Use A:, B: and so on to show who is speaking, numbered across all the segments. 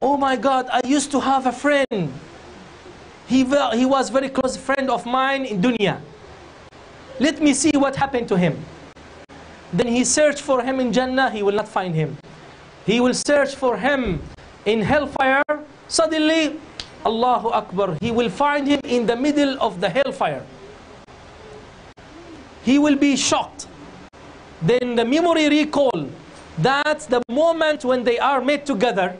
A: oh my God, I used to have a friend. He was very close friend of mine in dunya. Let me see what happened to him. Then he searched for him in Jannah, he will not find him. He will search for him in hellfire. Suddenly, Allahu Akbar, he will find him in the middle of the hellfire. He will be shocked. Then the memory recall that the moment when they are met together,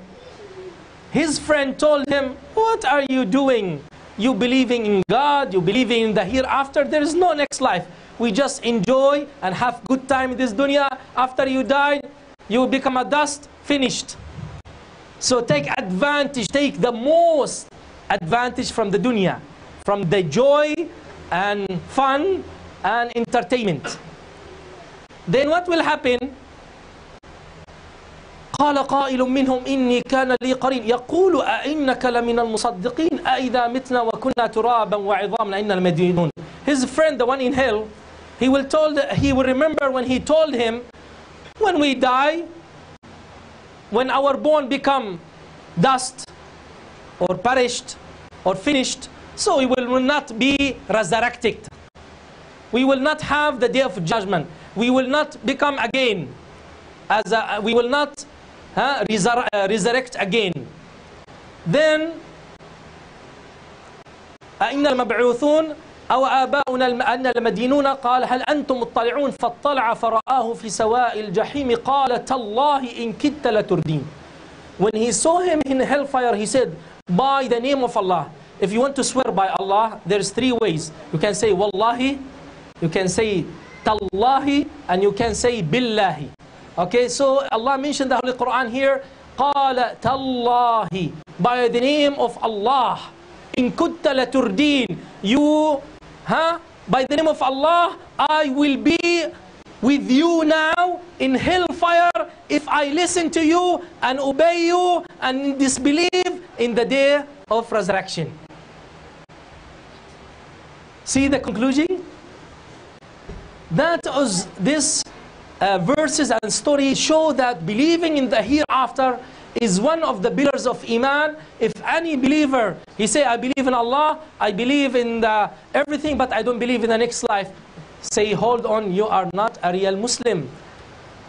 A: his friend told him, what are you doing? You believing in God, you believing in the hereafter, there is no next life. We just enjoy and have good time in this dunya. After you die, you become a dust, finished. So take advantage, take the most advantage from the dunya, from the joy and fun and entertainment. Then what will happen? قال قائل منهم إني كان لي قرين يقول أئنك لمن المصدقين أئذا متنا وكنا ترابا وعظامنا إنا لمدينون. His friend, the one in hell, he will remember when he told him, when we die, when our bone become dust or perished or finished, so we will not be resurrected. We will not have the day of judgment. We will not become again. We will not resurrect again. Then أئن المبعوثون أو آباؤنا أن المدينون قال هل أنتم مطلعون فاطلع فرآه في سواء الجحيم قال تالله إن كدت لتردين. When he saw him in hellfire, he said, by the name of Allah. If you want to swear by Allah, there's three ways. You can say wallahi, you can say tallahi, and you can say billahi. Okay, so Allah mentioned the Holy Quran here. قال تالله, by the name of Allah. إن كنت لتردين, you, by the name of Allah, I will be with you now in hellfire if I listen to you and obey you and disbelieve in the day of resurrection. See the conclusion? That is, this verses and stories show that believing in the hereafter is one of the pillars of Iman. If any believer, he say, I believe in Allah, I believe in everything, but I don't believe in the next life. Say, hold on, you are not a real Muslim.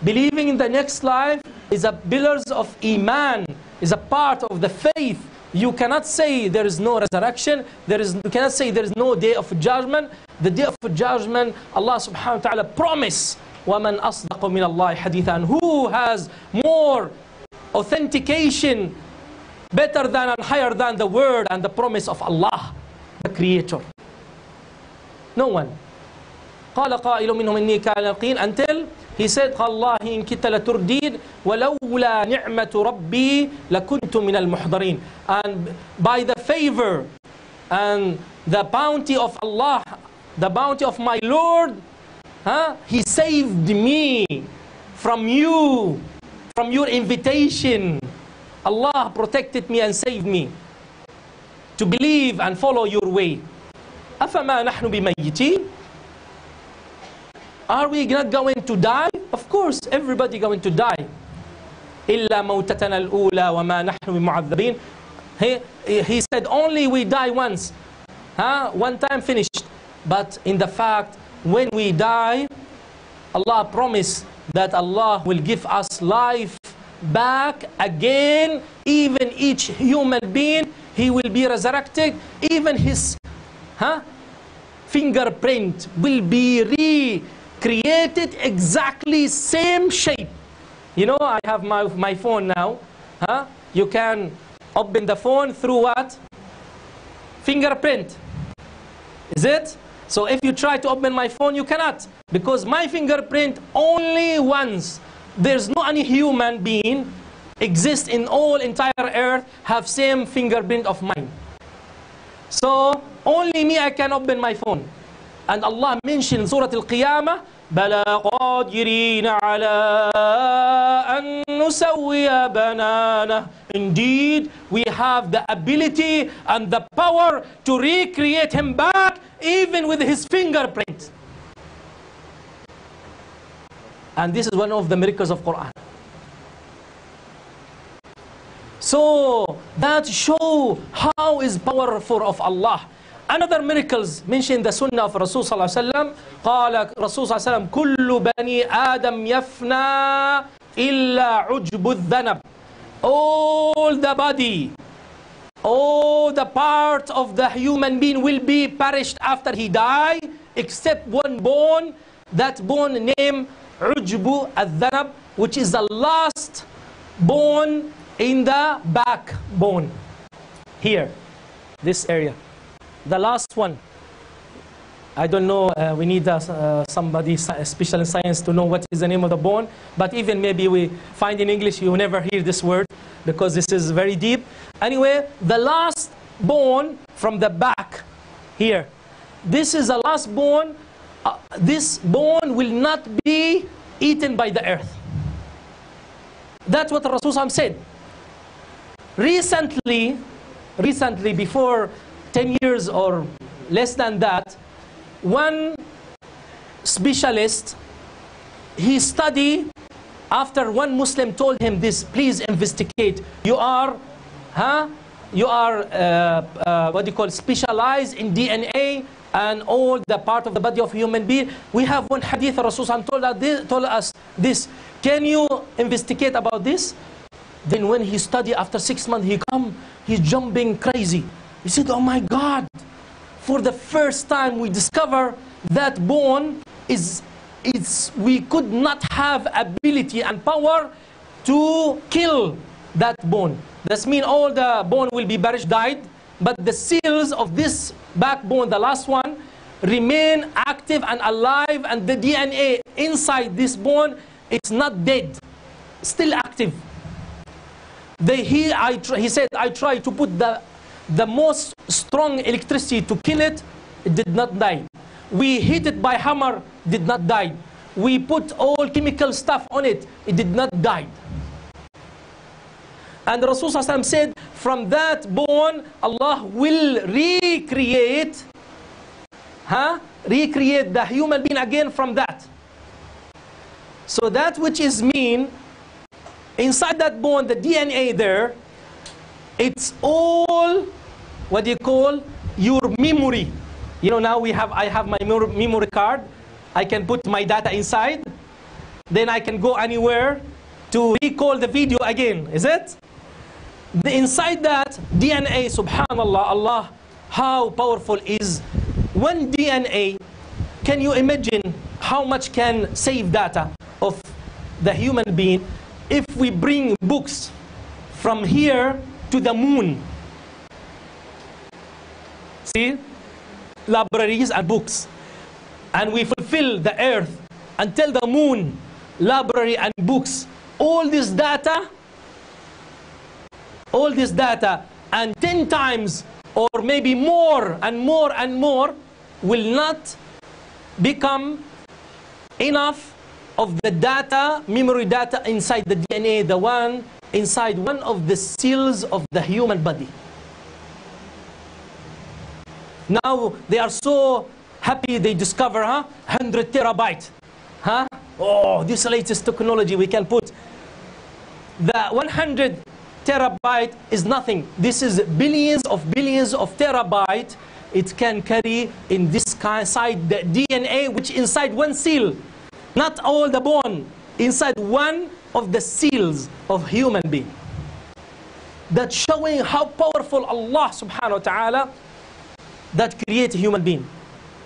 A: Believing in the next life is a pillars of Iman, is a part of the faith. You cannot say there is no resurrection, you cannot say there is no day of judgment. The day of judgment, Allah subhanahu wa ta'ala promise, وَمَنْ أَصْدَقُ مِنَ اللَّهِ حَدِيثًا. And who has more authentication, better than and higher than the word and the promise of Allah, the Creator? No one. قال قائل منهم إني كان يقين, until he said الله إن كنت لتردين ولولا نعمة ربي لكنت من المحضرين. And by the favor and the bounty of Allah, the bounty of my Lord, he saved me from you, from your invitation. Allah protected me and saved me to believe and follow your way. أفما نحن بميتين? Are we not going to die? Of course, everybody going to die. إلا موتتنا الأولى وما نحن بمعذبين. He said only we die once, one time finished. But in the fact, when we die, Allah promised that Allah will give us life back again. Even each human being, he will be resurrected. Even his fingerprint will be recreated exactly same shape. You know, I have my phone now. You can open the phone through what? Fingerprint. Is it? So if you try to open my phone, you cannot, because my fingerprint only once. There's no any human being exist in all entire earth have same fingerprint of mine. So only me, I can open my phone. And Allah mentioned in Surah Al-Qiyamah, بَلَا قَادِرِينَ عَلَىٰ أَن نُسَوِّيَ بَنَانَهُ. Indeed, we have the ability and the power to recreate him back, even with his fingerprint. And this is one of the miracles of Quran. So that show how is powerful of Allah. Another miracles mentioned in the Sunnah of Rasul sallallahu alaihi wasallam. قال Rasul sallallahu alaihi wasallam كل بني آدم يفنى إلا عجب الذنب. All the body, all the part of the human being will be perished after he die, except one bone. That bone named عجب الذنب, which is the last bone in the backbone. Here, this area, the last one. I don't know, we need somebody special in science to know what is the name of the bone, but even maybe we find in English, you never hear this word because this is very deep. Anyway, the last bone from the back here, this is the last bone. This bone will not be eaten by the earth. That's what Rasul said. Recently, before 10 years or less than that, one specialist, he studied after one Muslim told him this, please investigate. You are what do you call, specialized in DNA and all the part of the body of human being. We have one hadith, Rasulullah told us this. Can you investigate about this? Then when he studied, after 6 months, he's jumping crazy. He said, oh my God, for the first time we discover that bone we could not have ability and power to kill that bone. That means all the bone will be perished, died, but the cells of this backbone, the last one, remain active and alive, and the DNA inside this bone, it's not dead, still active. He said, I tried to put the most strong electricity to kill it, it did not die. We hit it by hammer, did not die. We put all chemical stuff on it, it did not die. And Rasulullah said, from that bone, Allah will recreate the human being again from that. So that which is mean, inside that bone, the DNA there, it's all, what do you call, your memory. You know, now I have my memory card. I can put my data inside. Then I can go anywhere to recall the video again. Is it? Inside that DNA, subhanallah, Allah, how powerful is one DNA. Can you imagine how much can save data of the human being if we bring books from here to the moon? See? Libraries and books. And we fulfill the earth until the moon, library and books. All this data, and 10 times or maybe more and more and more will not become enough of the data, memory data inside the DNA, the one inside one of the cells of the human body. Now they are so happy they discover 100 terabyte. Oh, this latest technology, we can put the 100 terabyte is nothing. This is billions of terabyte it can carry in this side the DNA, which inside one cell, not all the bone, inside one of the cells of human being. That's showing how powerful Allah subhanahu wa ta'ala that create a human being.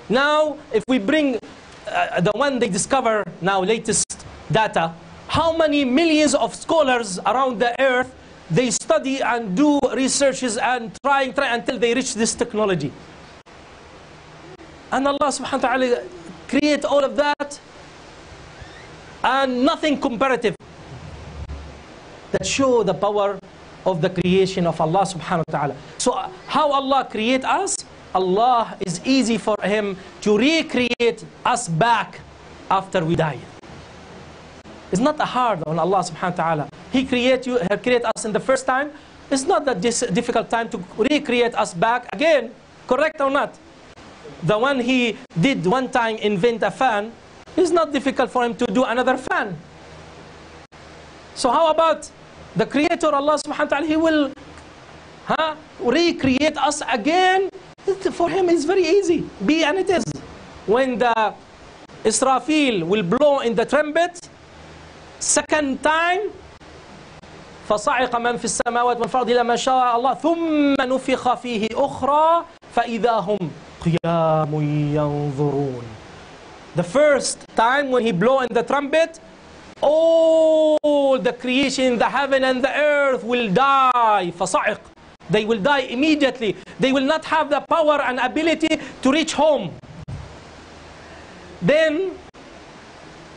A: Now, if we bring the one they discover now, latest data, how many millions of scholars around the earth, they study and do researches and try until they reach this technology. And Allah subhanahu wa ta'ala create all of that and nothing comparative. That show the power of the creation of Allah subhanahu wa ta'ala. So how Allah create us? Allah is easy for Him to recreate us back after we die. It's not hard on Allah subhanahu wa ta'ala. He create us in the first time. It's not that difficult time to recreate us back again. Correct or not? The one He did one time invent a fan, it's not difficult for Him to do another fan. So how about The Creator, Allah subhanahu wa ta'ala, He will recreate us again. For Him it's very easy. Be and it is. When the Israfil will blow in the trumpet, second time, فصعق من في السماوات والأرض إلا ما شاء الله ثم نفخ فيه أخرى فإذا هم قيام ينظرون. The first time when He blow in the trumpet, all the creation, the heaven and the earth will die. فصعق. They will die immediately. They will not have the power and ability to reach home. Then,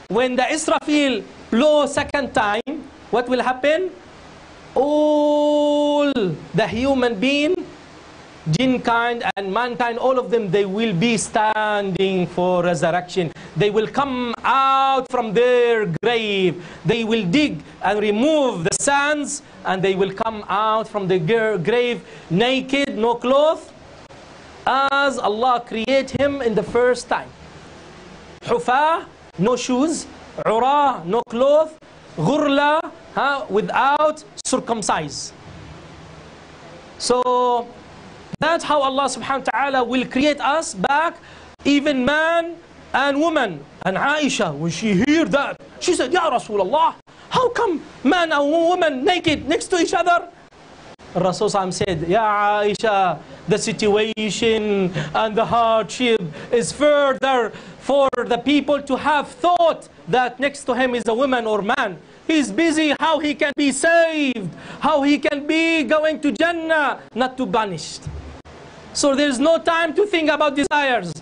A: when the Israfil blow second time, what will happen? All the human being, jinn kind and mankind, all of them, they will be standing for resurrection. They will come out from their grave. They will dig and remove the sands, and they will come out from the grave naked, no clothes, as Allah create him in the first time. Hufah, no shoes. Urah, no clothes. Ghurla, without circumcised. So that's how Allah subhanahu wa ta'ala will create us back, even man and woman. And Aisha, when she heard that, she said, Ya Rasulullah, how come man and woman naked next to each other? Rasul said, Ya Aisha, the situation and the hardship is further for the people to have thought that next to him is a woman or man. He's busy how he can be saved, how he can be going to Jannah, not to banished. So there's no time to think about desires.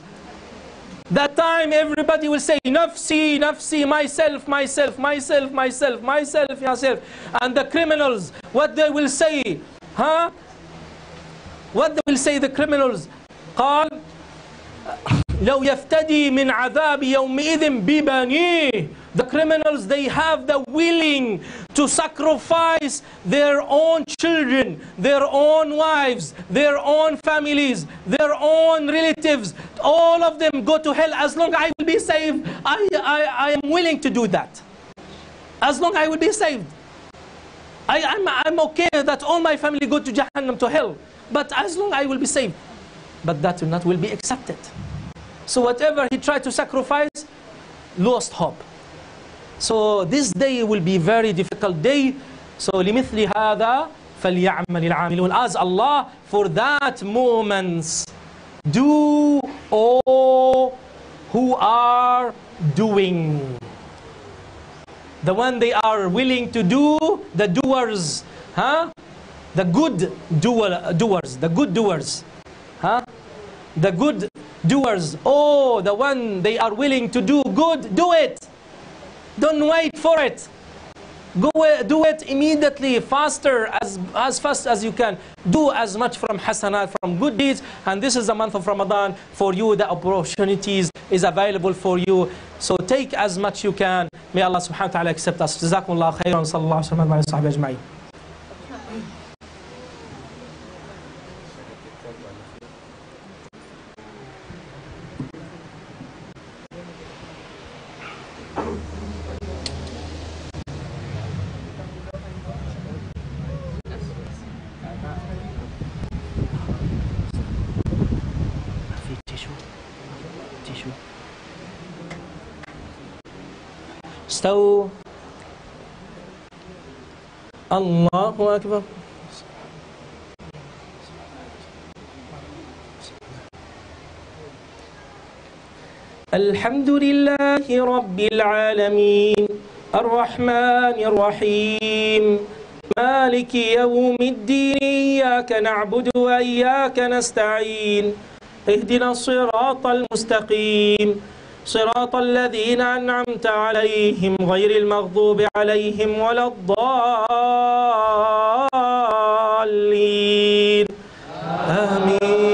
A: That time everybody will say, Nafsi, Nafsi, myself, myself, myself, myself, myself, myself. And the criminals, what they will say, What they will say, the criminals? قال لو يفتدي من عذاب يومئذ ببنيه. The criminals, they have the willing to sacrifice their own children, their own wives, their own families, their own relatives. All of them go to hell. As long as I will be saved, I am willing to do that. As long as I will be saved. I'm okay that all my family go to Jahannam, to hell. But as long as I will be saved. But that will be accepted. So whatever he tried to sacrifice, lost hope. So this day will be very difficult day. So لِمِثْلِ هَذَا فَلْيَعْمَلِ الْعَامِلُونَ. As Allah, for that moments, do all who are doing. The one they are willing to do, the doers, the good doers, the good doers, the good doers. Oh, the one they are willing to do good, do it. Don't wait for it. Do it immediately, faster, as fast as you can. Do as much from hasanat, from good deeds. And this is the month of Ramadan. For you, the opportunities is available for you. So take as much you can. May Allah subhanahu wa ta'ala accept us. Jazakumullah khairan. Sallallahu alayhi wa sallam ajma'in. استووا الله أكبر الحمد لله رب العالمين الرحمن الرحيم مالك يوم الدين إياك نعبد وإياك نستعين اهدنا الصراط المستقيم صراط الذين أنعمت عليهم غير المغضوب عليهم ولا الضالين آمين.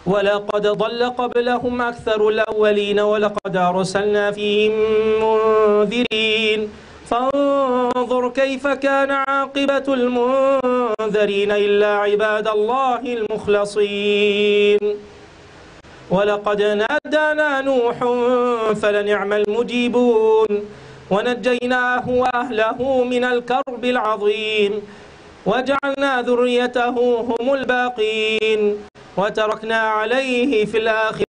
A: ولقد ضل قبلهم أكثر الأولين ولقد أرسلنا فيهم منذرين فانظر كيف كان عاقبة المنذرين إلا عباد الله المخلصين. ولقد نادانا نوح فلنعم المجيبون ونجيناه وأهله من الكرب العظيم وجعلنا ذريته هم الباقين وتركنا عليه في الآخرين.